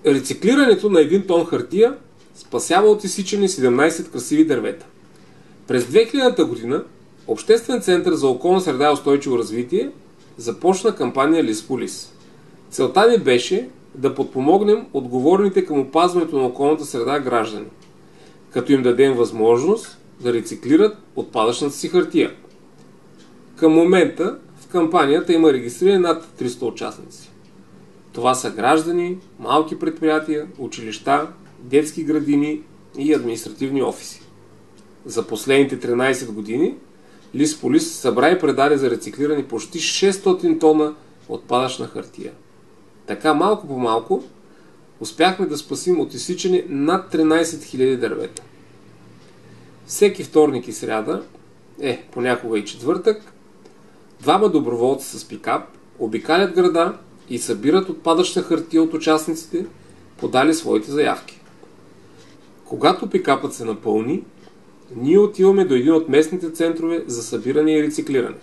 Рециклирането на 1 тон хартия спасява от изсичане 17 красиви дървета. През 2000 година Обществен център за околна среда и устойчиво развитие започна кампания Лист по лист. Целта ни беше да подпомогнем отговорните към опазването на околната среда граждани, като им дадем възможност да рециклират отпадъчната си хартия. Към момента в кампанията има регистрирани над 300 участници. Това са граждани, малки предприятия, училища, детски градини и административни офиси. За последните 13 години Лист по лист събра и предаде за рециклиране почти 600 тона отпадъчна хартия. Така малко по малко успяхме да спасим от изсичане над 13 000 дървета. Всеки вторник и сряда, понякога и четвъртък, двама доброволци с пикап обикалят града и събират отпадъчна хартия от участниците, подали своите заявки. Когато пикапът се напълни, ние отиваме до един от местните центрове за събиране и рециклиране.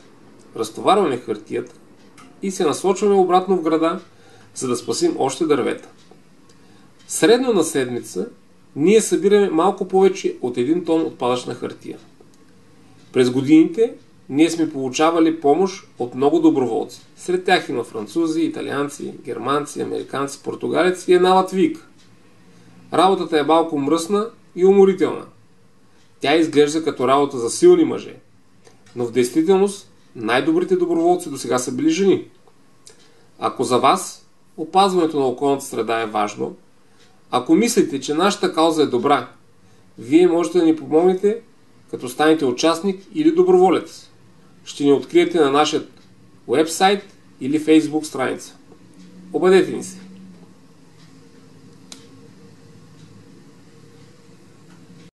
Разтоварваме хартията и се насочваме обратно в града, за да спасим още дървета. Средно на седмица ние събираме малко повече от 1 тон отпадъчна хартия. През годините ние сме получавали помощ от много доброволци. Сред тях има французи, италианци, германци, американци, португалеци и една латвийка. Работата е малко мръсна и уморителна. Тя изглежда като работа за силни мъже, но в действителност най-добрите доброволци досега са били жени. Ако за вас опазването на околната среда е важно, ако мислите, че нашата кауза е добра, вие можете да ни помогнете, като станете участник или доброволец. Ще ни откриете на нашия уебсайт или фейсбук страница. Обадете ни се!